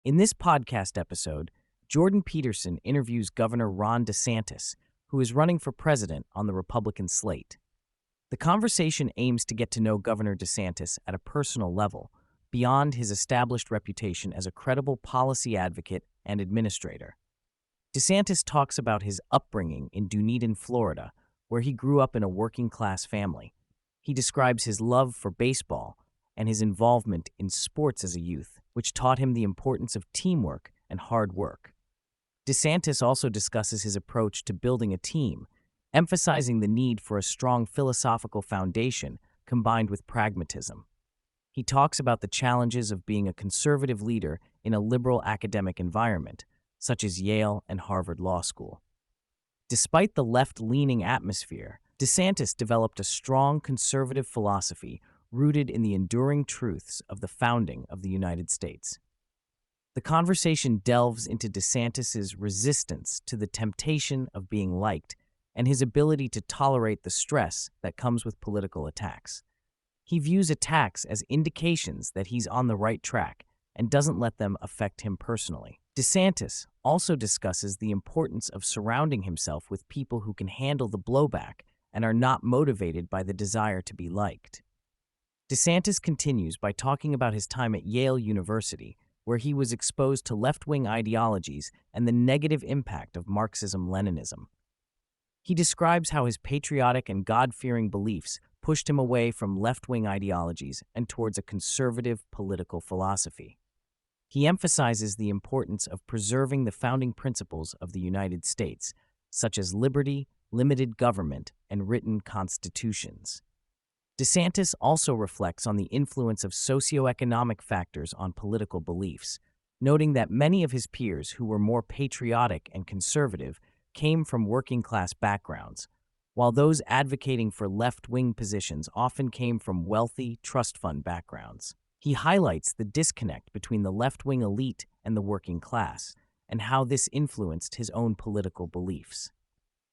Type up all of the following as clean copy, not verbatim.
In this podcast episode, Jordan Peterson interviews Governor Ron DeSantis, who is running for president on the Republican slate. The conversation aims to get to know Governor DeSantis at a personal level, beyond his established reputation as a credible policy advocate and administrator. DeSantis talks about his upbringing in Dunedin, Florida, where he grew up in a working-class family. He describes his love for baseball and his involvement in sports as a youth, which taught him the importance of teamwork and hard work. DeSantis also discusses his approach to building a team, emphasizing the need for a strong philosophical foundation combined with pragmatism. He talks about the challenges of being a conservative leader in a liberal academic environment, such as Yale and Harvard Law School. Despite the left-leaning atmosphere, DeSantis developed a strong conservative philosophy rooted in the enduring truths of the founding of the United States. The conversation delves into DeSantis's resistance to the temptation of being liked and his ability to tolerate the stress that comes with political attacks. He views attacks as indications that he's on the right track and doesn't let them affect him personally. DeSantis also discusses the importance of surrounding himself with people who can handle the blowback and are not motivated by the desire to be liked. DeSantis continues by talking about his time at Yale University, where he was exposed to left-wing ideologies and the negative impact of Marxism-Leninism. He describes how his patriotic and God-fearing beliefs pushed him away from left-wing ideologies and towards a conservative political philosophy. He emphasizes the importance of preserving the founding principles of the United States, such as liberty, limited government, and written constitutions. DeSantis also reflects on the influence of socioeconomic factors on political beliefs, noting that many of his peers who were more patriotic and conservative came from working-class backgrounds, while those advocating for left-wing positions often came from wealthy trust fund backgrounds. He highlights the disconnect between the left-wing elite and the working class, and how this influenced his own political beliefs.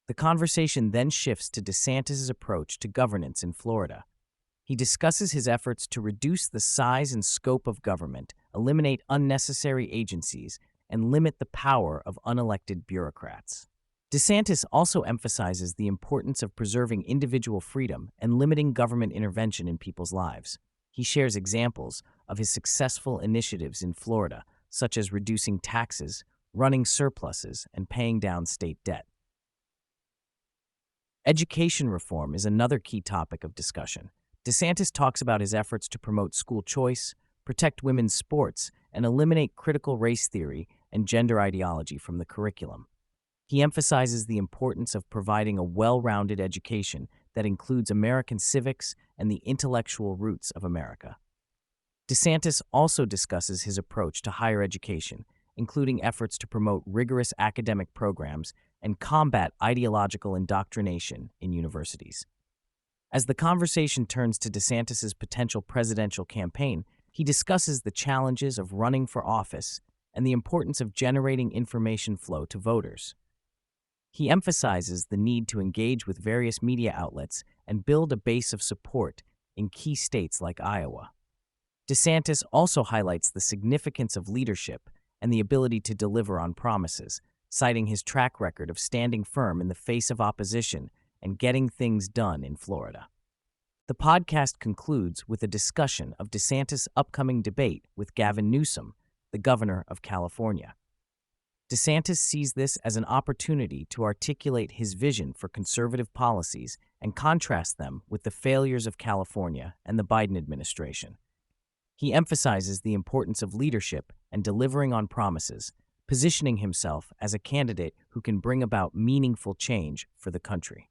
The conversation then shifts to DeSantis' approach to governance in Florida. He discusses his efforts to reduce the size and scope of government, eliminate unnecessary agencies, and limit the power of unelected bureaucrats. DeSantis also emphasizes the importance of preserving individual freedom and limiting government intervention in people's lives. He shares examples of his successful initiatives in Florida, such as reducing taxes, running surpluses, and paying down state debt. Education reform is another key topic of discussion. DeSantis talks about his efforts to promote school choice, protect women's sports, and eliminate critical race theory and gender ideology from the curriculum. He emphasizes the importance of providing a well-rounded education that includes American civics and the intellectual roots of America. DeSantis also discusses his approach to higher education, including efforts to promote rigorous academic programs and combat ideological indoctrination in universities. As the conversation turns to DeSantis's potential presidential campaign, he discusses the challenges of running for office and the importance of generating information flow to voters. He emphasizes the need to engage with various media outlets and build a base of support in key states like Iowa. DeSantis also highlights the significance of leadership and the ability to deliver on promises, citing his track record of standing firm in the face of opposition and getting things done in Florida. The podcast concludes with a discussion of DeSantis' upcoming debate with Gavin Newsom, the governor of California. DeSantis sees this as an opportunity to articulate his vision for conservative policies and contrast them with the failures of California and the Biden administration. He emphasizes the importance of leadership and delivering on promises, positioning himself as a candidate who can bring about meaningful change for the country.